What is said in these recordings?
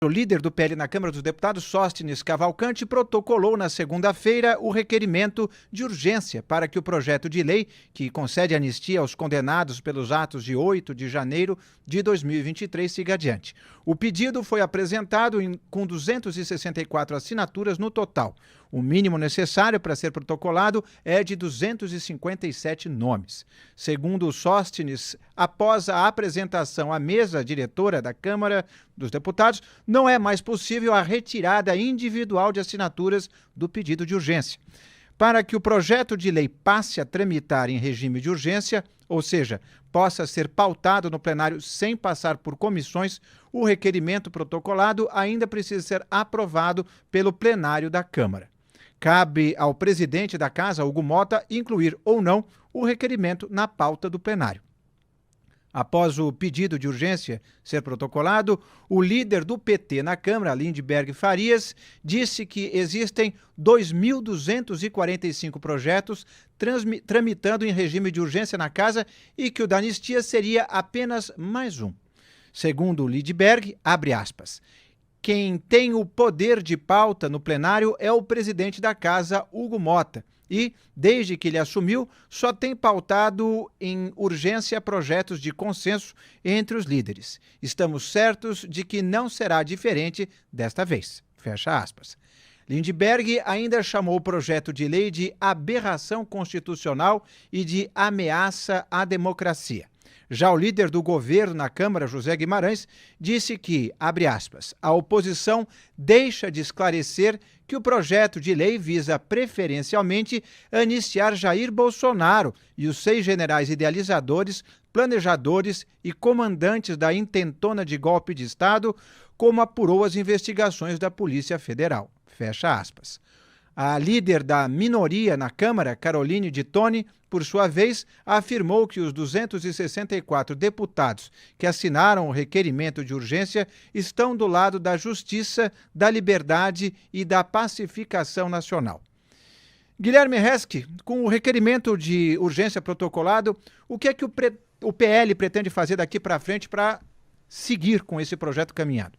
O líder do PL na Câmara dos Deputados, Sóstenes Cavalcante, protocolou na segunda-feira o requerimento de urgência para que o projeto de lei que concede anistia aos condenados pelos atos de 8 de janeiro de 2023 siga adiante. O pedido foi apresentado com 264 assinaturas no total. O mínimo necessário para ser protocolado é de 257 nomes. Segundo o Sóstenes, após a apresentação à mesa diretora da Câmara dos Deputados, não é mais possível a retirada individual de assinaturas do pedido de urgência. Para que o projeto de lei passe a tramitar em regime de urgência, ou seja, possa ser pautado no plenário sem passar por comissões, o requerimento protocolado ainda precisa ser aprovado pelo plenário da Câmara. Cabe ao presidente da Casa, Hugo Mota, incluir ou não o requerimento na pauta do plenário. Após o pedido de urgência ser protocolado, o líder do PT na Câmara, Lindbergh Farias, disse que existem 2.245 projetos tramitando em regime de urgência na Casa e que o da anistia seria apenas mais um. Segundo Lindbergh, abre aspas, quem tem o poder de pauta no plenário é o presidente da Casa, Hugo Mota. E, desde que ele assumiu, só tem pautado em urgência projetos de consenso entre os líderes. Estamos certos de que não será diferente desta vez. Fecha aspas. Lindbergh ainda chamou o projeto de lei de aberração constitucional e de ameaça à democracia. Já o líder do governo na Câmara, José Guimarães, disse que, abre aspas, a oposição deixa de esclarecer que o projeto de lei visa preferencialmente anistiar Jair Bolsonaro e os 6 generais idealizadores, planejadores e comandantes da intentona de golpe de Estado, como apurou as investigações da Polícia Federal. Fecha aspas. A líder da minoria na Câmara, Caroline de Toni, por sua vez, afirmou que os 264 deputados que assinaram o requerimento de urgência estão do lado da justiça, da liberdade e da pacificação nacional. Guilherme Resch, com o requerimento de urgência protocolado, o que é que o PL pretende fazer daqui para frente para seguir com esse projeto caminhado?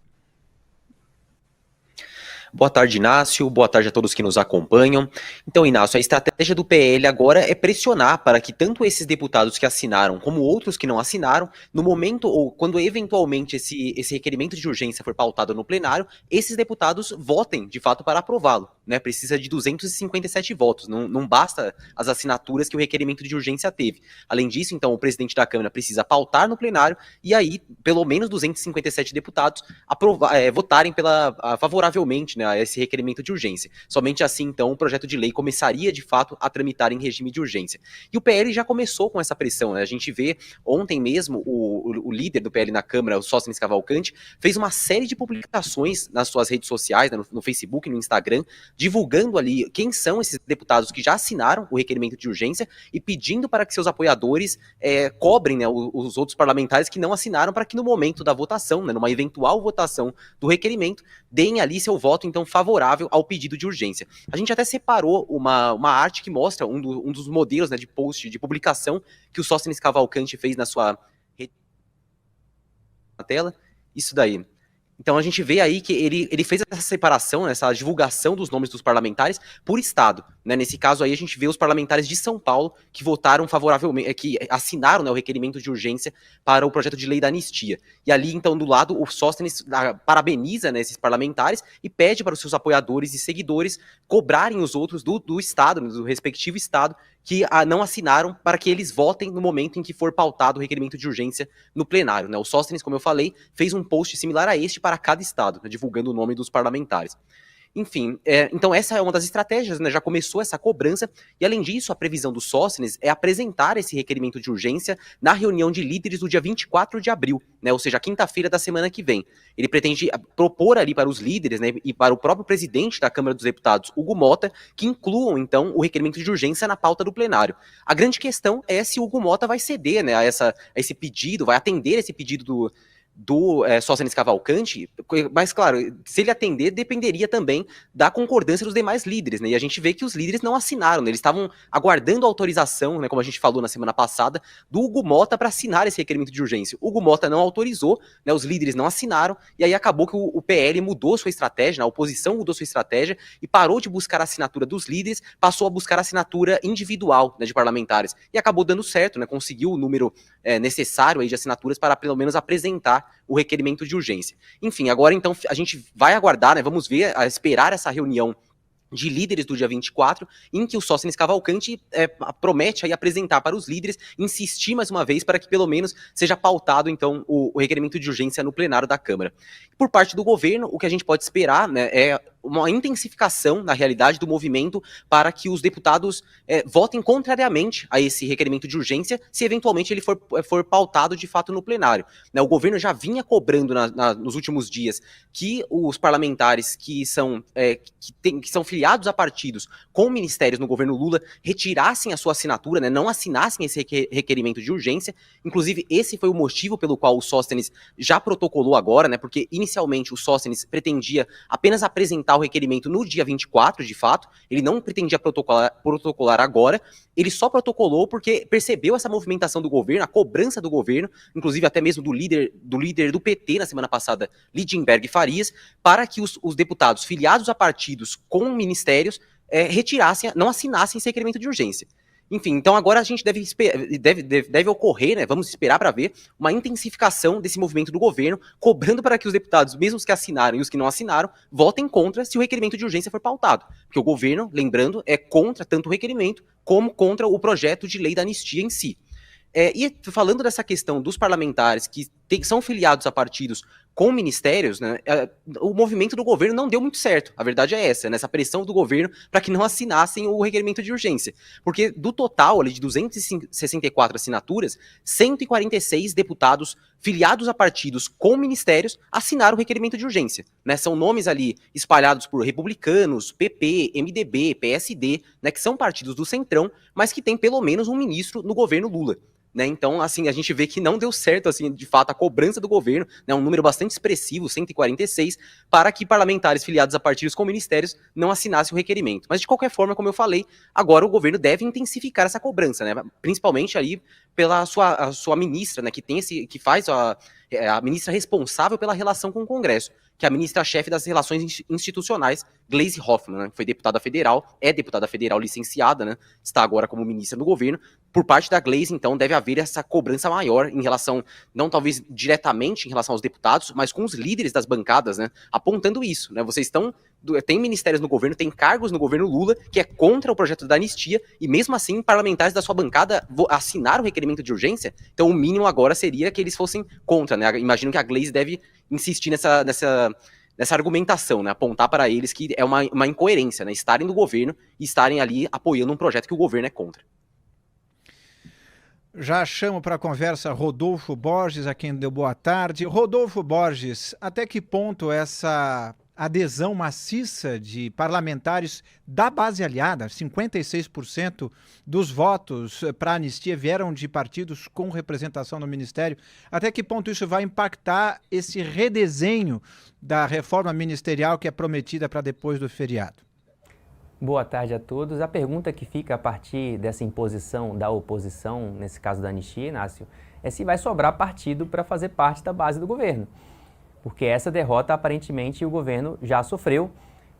Boa tarde, Inácio. Boa tarde a todos que nos acompanham. Então, Inácio, a estratégia do PL agora é pressionar para que tanto esses deputados que assinaram como outros que não assinaram, no momento ou quando eventualmente esse requerimento de urgência for pautado no plenário, esses deputados votem, de fato, para aprová-lo. Né? Precisa de 257 votos, não basta as assinaturas que o requerimento de urgência teve. Além disso, então, o presidente da Câmara precisa pautar no plenário e aí, pelo menos 257 deputados votarem favoravelmente, né, a esse requerimento de urgência. Somente assim, então, o projeto de lei começaria, de fato, a tramitar em regime de urgência. E o PL já começou com essa pressão, né? A gente vê, ontem mesmo, o líder do PL na Câmara, o Sóstenes Cavalcante, fez uma série de publicações nas suas redes sociais, né, no Facebook, no Instagram, divulgando ali quem são esses deputados que já assinaram o requerimento de urgência e pedindo para que seus apoiadores cobrem, né, os outros parlamentares que não assinaram para que no momento da votação, né, numa eventual votação do requerimento, deem ali seu voto, então, favorável ao pedido de urgência. A gente até separou uma arte que mostra um dos modelos, né, de post, de publicação que o Sóstenes Cavalcante fez na sua rede na tela. Isso daí. Então a gente vê aí que ele fez essa separação, essa divulgação dos nomes dos parlamentares por estado. Né? Nesse caso aí a gente vê os parlamentares de São Paulo que votaram favoravelmente, que assinaram, né, o requerimento de urgência para o projeto de lei da anistia. E ali então do lado o Sóstenes parabeniza, né, esses parlamentares e pede para os seus apoiadores e seguidores cobrarem os outros do estado, do respectivo estado, que não assinaram para que eles votem no momento em que for pautado o requerimento de urgência no plenário. Né? O Sóstenes, como eu falei, fez um post similar a este para cada estado, né, divulgando o nome dos parlamentares. Enfim, então essa é uma das estratégias, né? Já começou essa cobrança, e além disso, a previsão do Sóstenes é apresentar esse requerimento de urgência na reunião de líderes do dia 24 de abril, né? Ou seja, a quinta-feira da semana que vem. Ele pretende propor ali para os líderes, né, e para o próprio presidente da Câmara dos Deputados, Hugo Mota, que incluam, então, o requerimento de urgência na pauta do plenário. A grande questão é se o Hugo Mota vai ceder, né, a esse pedido, vai atender esse pedido do Sóstenes Cavalcanti, mas claro, se ele atender, dependeria também da concordância dos demais líderes, né? E a gente vê que os líderes não assinaram, né? Eles estavam aguardando a autorização, né, como a gente falou na semana passada, do Hugo Mota para assinar esse requerimento de urgência. O Hugo Mota não autorizou, né, os líderes não assinaram, e aí acabou que o PL mudou sua estratégia, né, a oposição mudou sua estratégia e parou de buscar a assinatura dos líderes, passou a buscar a assinatura individual, né, de parlamentares. E acabou dando certo, né? Conseguiu o número necessário aí de assinaturas para pelo menos apresentar o requerimento de urgência. Enfim, agora então a gente vai aguardar, né, vamos ver, esperar essa reunião de líderes do dia 24, em que o Sóstenes Cavalcanti promete aí apresentar para os líderes, insistir mais uma vez para que pelo menos seja pautado então o requerimento de urgência no plenário da Câmara. Por parte do governo, o que a gente pode esperar, né, é uma intensificação, na realidade, do movimento para que os deputados votem contrariamente a esse requerimento de urgência, se eventualmente ele for pautado de fato no plenário. Né, o governo já vinha cobrando nos últimos dias que os parlamentares que são filiados a partidos com ministérios no governo Lula retirassem a sua assinatura, né, não assinassem esse requerimento de urgência. Inclusive, esse foi o motivo pelo qual o Sóstenes já protocolou agora, né, porque inicialmente o Sóstenes pretendia apenas apresentar o requerimento no dia 24, de fato, ele não pretendia protocolar agora, ele só protocolou porque percebeu essa movimentação do governo, a cobrança do governo, inclusive até mesmo do líder do PT na semana passada, Lidinberg Farias, para que os deputados filiados a partidos com ministérios não assinassem esse requerimento de urgência. Enfim, então agora a gente deve ocorrer, né, vamos esperar para ver, uma intensificação desse movimento do governo, cobrando para que os deputados, mesmo os que assinaram e os que não assinaram, votem contra se o requerimento de urgência for pautado. Porque o governo, lembrando, é contra tanto o requerimento como contra o projeto de lei da anistia em si. E falando dessa questão dos parlamentares que são filiados a partidos com ministérios, né, o movimento do governo não deu muito certo. A verdade é essa, nessa pressão do governo para que não assinassem o requerimento de urgência. Porque do total ali, de 264 assinaturas, 146 deputados filiados a partidos com ministérios assinaram o requerimento de urgência. Né? São nomes ali espalhados por republicanos, PP, MDB, PSD, né, que são partidos do Centrão, mas que tem pelo menos um ministro no governo Lula. Né, então, assim, a gente vê que não deu certo, assim, de fato, a cobrança do governo, né, um número bastante expressivo, 146, para que parlamentares filiados a partidos com ministérios não assinassem o requerimento. Mas, de qualquer forma, como eu falei, agora o governo deve intensificar essa cobrança, né, principalmente aí pela sua ministra, né, que faz a ministra responsável pela relação com o Congresso, que é a ministra-chefe das Relações Institucionais, Gleisi Hoffmann, né, que foi deputada federal licenciada, né, está agora como ministra do governo. Por parte da Gleisi, então, deve haver essa cobrança maior em relação, não talvez diretamente em relação aos deputados, mas com os líderes das bancadas, né, apontando isso, né, vocês tem ministérios no governo, tem cargos no governo Lula que é contra o projeto da anistia e mesmo assim parlamentares da sua bancada assinaram o requerimento de urgência, então o mínimo agora seria que eles fossem contra, né, imagino que a Gleisi deve insistir nessa argumentação, né, apontar para eles que é uma incoerência, né, estarem no governo e estarem ali apoiando um projeto que o governo é contra. Já chamo para a conversa Rodolfo Borges, a quem deu boa tarde. Rodolfo Borges, até que ponto essa adesão maciça de parlamentares da base aliada, 56% dos votos para a anistia vieram de partidos com representação no Ministério, até que ponto isso vai impactar esse redesenho da reforma ministerial que é prometida para depois do feriado? Boa tarde a todos. A pergunta que fica a partir dessa imposição da oposição, nesse caso da anistia, Inácio, é se vai sobrar partido para fazer parte da base do governo. Porque essa derrota, aparentemente, o governo já sofreu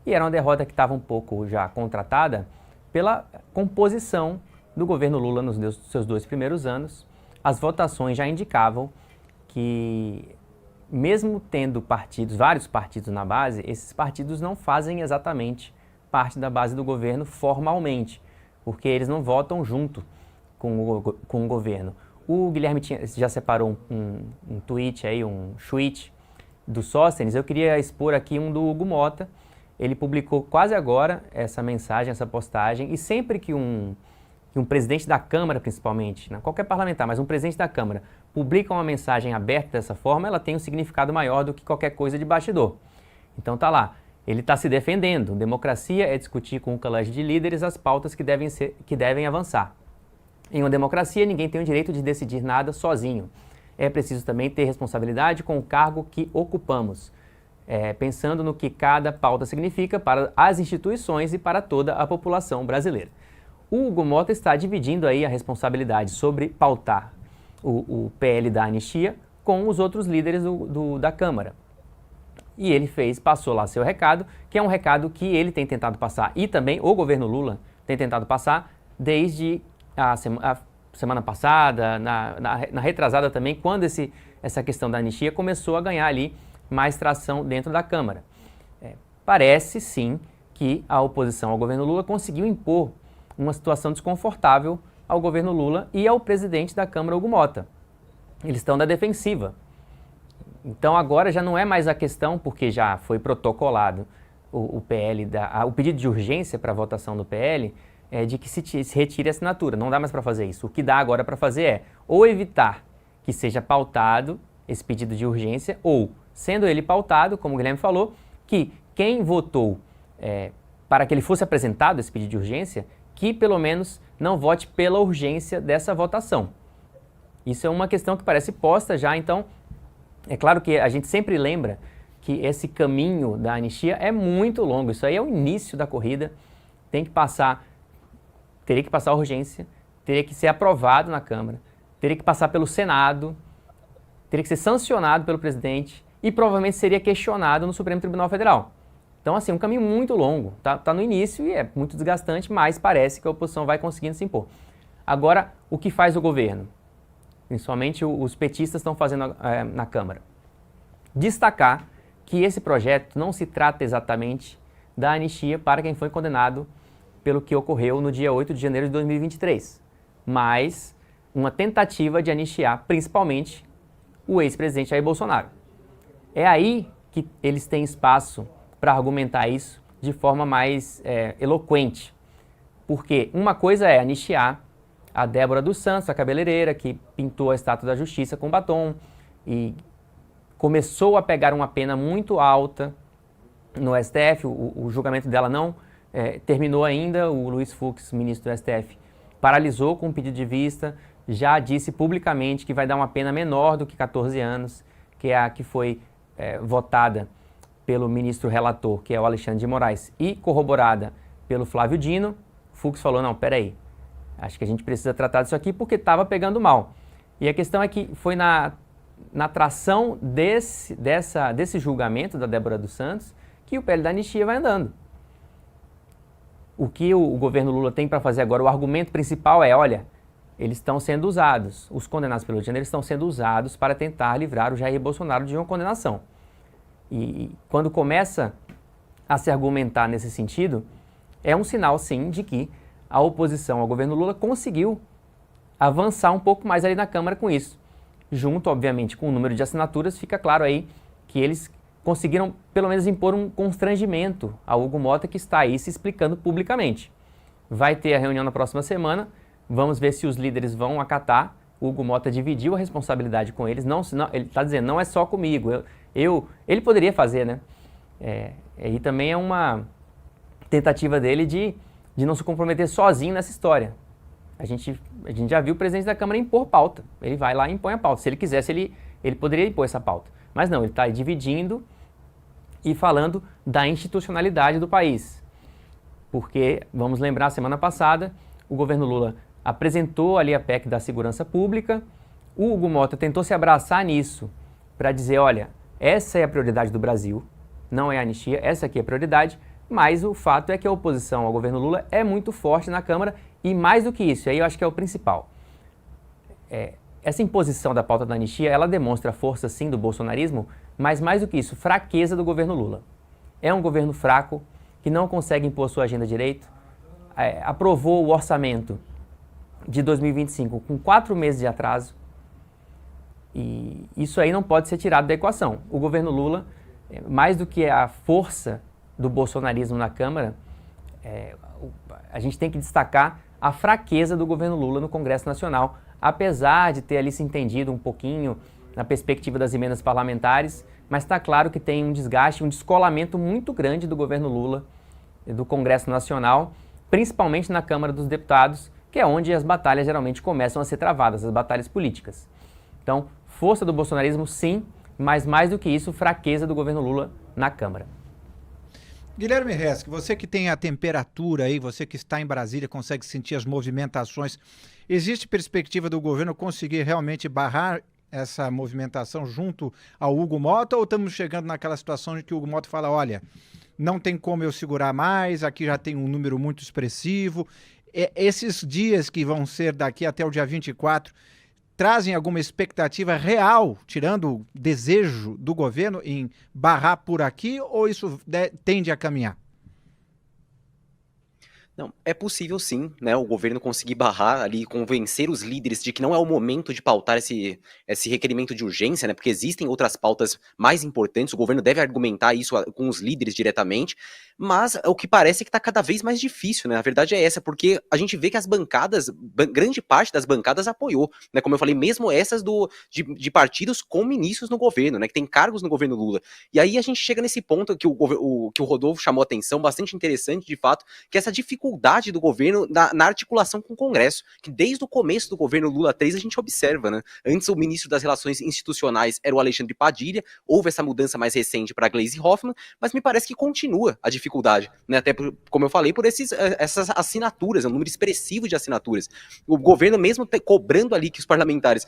e era uma derrota que estava um pouco já contratada pela composição do governo Lula nos seus 2 primeiros anos. As votações já indicavam que, mesmo tendo vários partidos na base, esses partidos não fazem exatamente parte da base do governo formalmente, porque eles não votam junto com o governo. O Guilherme já separou um tweet aí, um tweet do Sóstenes. Eu queria expor aqui um do Hugo Mota. Ele publicou quase agora essa mensagem, essa postagem, e sempre que um presidente da Câmara, principalmente, não qualquer parlamentar, mas um presidente da Câmara, publica uma mensagem aberta dessa forma, ela tem um significado maior do que qualquer coisa de bastidor. Então tá lá. Ele está se defendendo. Democracia é discutir com o colégio de líderes as pautas que devem avançar. Em uma democracia, ninguém tem o direito de decidir nada sozinho. é preciso também ter responsabilidade com o cargo que ocupamos, pensando no que cada pauta significa para as instituições e para toda a população brasileira. O Hugo Mota está dividindo aí a responsabilidade sobre pautar o PL da anistia com os outros líderes da Câmara. E ele passou lá seu recado, que é um recado que ele tem tentado passar, e também o governo Lula tem tentado passar desde a semana passada, na retrasada também, quando essa questão da anistia começou a ganhar ali mais tração dentro da Câmara. Parece, sim, que a oposição ao governo Lula conseguiu impor uma situação desconfortável ao governo Lula e ao presidente da Câmara, Hugo Mota. Eles estão na defensiva. Então agora já não é mais a questão, porque já foi protocolado o pedido de urgência para a votação do PL, de que se retire a assinatura. Não dá mais para fazer isso. O que dá agora para fazer é ou evitar que seja pautado esse pedido de urgência, ou, sendo ele pautado, como o Guilherme falou, que quem votou para que ele fosse apresentado esse pedido de urgência, que pelo menos não vote pela urgência dessa votação. Isso é uma questão que parece posta já, então é claro que a gente sempre lembra que esse caminho da anistia é muito longo. Isso aí é o início da corrida, teria que passar a urgência, teria que ser aprovado na Câmara, teria que passar pelo Senado, teria que ser sancionado pelo presidente e provavelmente seria questionado no Supremo Tribunal Federal. Então, assim, um caminho muito longo, tá no início e é muito desgastante, mas parece que a oposição vai conseguindo se impor. Agora, o que faz o governo? Principalmente os petistas estão fazendo na Câmara. Destacar que esse projeto não se trata exatamente da anistia para quem foi condenado pelo que ocorreu no dia 8 de janeiro de 2023, mas uma tentativa de anistiar principalmente o ex-presidente Jair Bolsonaro. É aí que eles têm espaço para argumentar isso de forma mais eloquente, porque uma coisa é anistiar a Débora dos Santos, a cabeleireira, que pintou a Estátua da Justiça com batom e começou a pegar uma pena muito alta no STF, o julgamento dela não terminou ainda, o Luiz Fux, ministro do STF, paralisou com um pedido de vista, já disse publicamente que vai dar uma pena menor do que 14 anos, que é a que foi votada pelo ministro relator, que é o Alexandre de Moraes, e corroborada pelo Flávio Dino. Fux falou, não, peraí, acho que a gente precisa tratar disso aqui porque estava pegando mal. E a questão é que foi na tração desse julgamento da Débora dos Santos que o PL da anistia vai andando. O que o governo Lula tem para fazer agora, o argumento principal é, olha, eles estão sendo usados, os condenados pelo Rio de Janeiro estão sendo usados para tentar livrar o Jair Bolsonaro de uma condenação. E quando começa a se argumentar nesse sentido, é um sinal, sim, de que a oposição ao governo Lula conseguiu avançar um pouco mais ali na Câmara com isso. Junto, obviamente, com o número de assinaturas, fica claro aí que eles conseguiram, pelo menos, impor um constrangimento ao Hugo Mota, que está aí se explicando publicamente. Vai ter a reunião na próxima semana, vamos ver se os líderes vão acatar. O Hugo Mota dividiu a responsabilidade com eles, ele está dizendo, não é só comigo, ele poderia fazer, né? E também é uma tentativa dele de não se comprometer sozinho nessa história. A gente já viu o presidente da Câmara impor pauta, ele vai lá e impõe a pauta. Se ele quisesse, ele poderia impor essa pauta. Mas não, ele está dividindo e falando da institucionalidade do país. Porque, vamos lembrar, semana passada, o governo Lula apresentou ali a PEC da segurança pública, o Hugo Mota tentou se abraçar nisso para dizer, olha, essa é a prioridade do Brasil, não é a anistia, essa aqui é a prioridade, mas o fato é que a oposição ao governo Lula é muito forte na Câmara e mais do que isso, aí eu acho que é o principal. Essa imposição da pauta da anistia, ela demonstra a força, sim, do bolsonarismo, mas mais do que isso, fraqueza do governo Lula. É um governo fraco, que não consegue impor sua agenda direito, aprovou o orçamento de 2025 com 4 meses de atraso, e isso aí não pode ser tirado da equação. O governo Lula, mais do que a força do bolsonarismo na Câmara, a gente tem que destacar a fraqueza do governo Lula no Congresso Nacional, apesar de ter ali se entendido um pouquinho na perspectiva das emendas parlamentares, mas está claro que tem um desgaste, um descolamento muito grande do governo Lula, do Congresso Nacional, principalmente na Câmara dos Deputados, que é onde as batalhas geralmente começam a ser travadas, as batalhas políticas. Então, força do bolsonarismo, sim, mas mais do que isso, fraqueza do governo Lula na Câmara. Guilherme Resch, você que tem a temperatura aí, você que está em Brasília, consegue sentir as movimentações, existe perspectiva do governo conseguir realmente barrar essa movimentação junto ao Hugo Mota, ou estamos chegando naquela situação de que o Hugo Mota fala, olha, não tem como eu segurar mais, aqui já tem um número muito expressivo. Esses dias que vão ser daqui até o dia 24, trazem alguma expectativa real, tirando o desejo do governo em barrar por aqui, ou isso tende a caminhar? Não, é possível sim, né, o governo conseguir barrar ali, convencer os líderes de que não é o momento de pautar esse requerimento de urgência, né, porque existem outras pautas mais importantes, o governo deve argumentar isso com os líderes diretamente, mas o que parece é que está cada vez mais difícil, né, a verdade é essa, porque a gente vê que as bancadas, grande parte das bancadas apoiou, né, como eu falei, mesmo essas de partidos com ministros no governo, né, que tem cargos no governo Lula, e aí a gente chega nesse ponto que o Rodolfo chamou a atenção, bastante interessante de fato, que essa dificuldade do governo na articulação com o Congresso, que desde o começo do governo Lula 3 a gente observa, né? Antes o ministro das Relações Institucionais era o Alexandre Padilha, houve essa mudança mais recente para Gleisi Hoffmann, mas me parece que continua a dificuldade, né? Até como eu falei, por essas assinaturas, um número expressivo de assinaturas. O governo mesmo cobrando ali que os parlamentares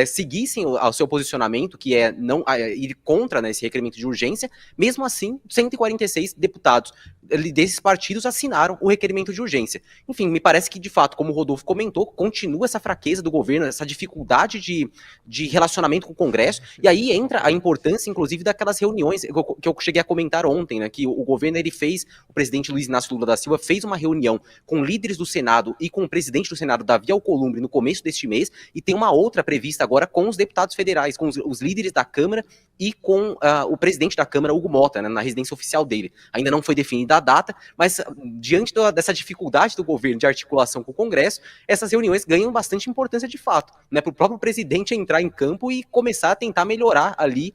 seguissem o seu posicionamento, que é não ir contra, né, esse requerimento de urgência, mesmo assim, 146 deputados desses partidos assinaram o requerimento de urgência. Enfim, me parece que, de fato, como o Rodolfo comentou, continua essa fraqueza do governo, essa dificuldade de relacionamento com o Congresso, e aí entra a importância, inclusive, daquelas reuniões que eu cheguei a comentar ontem, né, que o governo, o presidente Luiz Inácio Lula da Silva fez uma reunião com líderes do Senado e com o presidente do Senado, Davi Alcolumbre, no começo deste mês, e tem uma outra prevista agora com os deputados federais, com os líderes da Câmara e com o presidente da Câmara, Hugo Mota, né, na residência oficial dele. Ainda não foi definida a data, mas diante dessa dificuldade do governo de articulação com o Congresso, essas reuniões ganham bastante importância de fato, né, para o próprio presidente entrar em campo e começar a tentar melhorar ali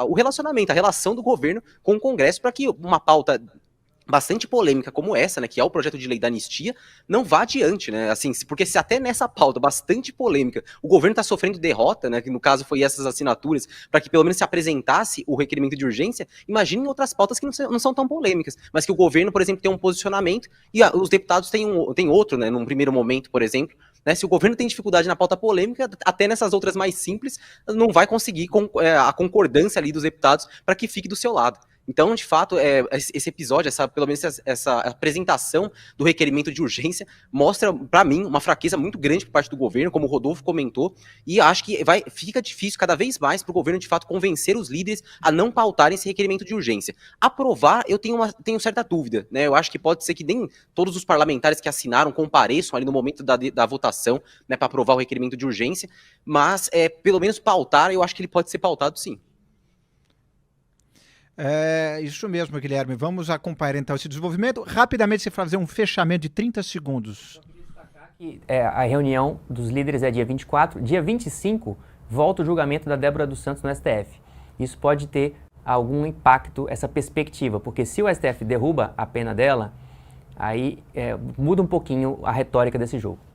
o relacionamento, a relação do governo com o Congresso, para que uma pauta bastante polêmica como essa, né, que é o projeto de lei da anistia, não vá adiante, né, assim, porque se até nessa pauta bastante polêmica o governo está sofrendo derrota, né, que no caso foi essas assinaturas, para que pelo menos se apresentasse o requerimento de urgência, imagine outras pautas que não são tão polêmicas, mas que o governo, por exemplo, tem um posicionamento e os deputados têm outro, né, num primeiro momento, por exemplo, né, se o governo tem dificuldade na pauta polêmica, até nessas outras mais simples, não vai conseguir a concordância ali dos deputados para que fique do seu lado. Então, de fato, esse episódio, pelo menos essa apresentação do requerimento de urgência, mostra, para mim, uma fraqueza muito grande por parte do governo, como o Rodolfo comentou, e acho que fica difícil cada vez mais para o governo, de fato, convencer os líderes a não pautarem esse requerimento de urgência. Aprovar, eu tenho certa dúvida, né? Eu acho que pode ser que nem todos os parlamentares que assinaram compareçam ali no momento da votação, né, para aprovar o requerimento de urgência, mas, pelo menos pautar, eu acho que ele pode ser pautado sim. É isso mesmo, Guilherme. Vamos acompanhar então esse desenvolvimento. Rapidamente, você fazer um fechamento de 30 segundos. Eu queria destacar que a reunião dos líderes é dia 24. Dia 25, volta o julgamento da Débora dos Santos no STF. Isso pode ter algum impacto, essa perspectiva, porque se o STF derruba a pena dela, aí muda um pouquinho a retórica desse jogo.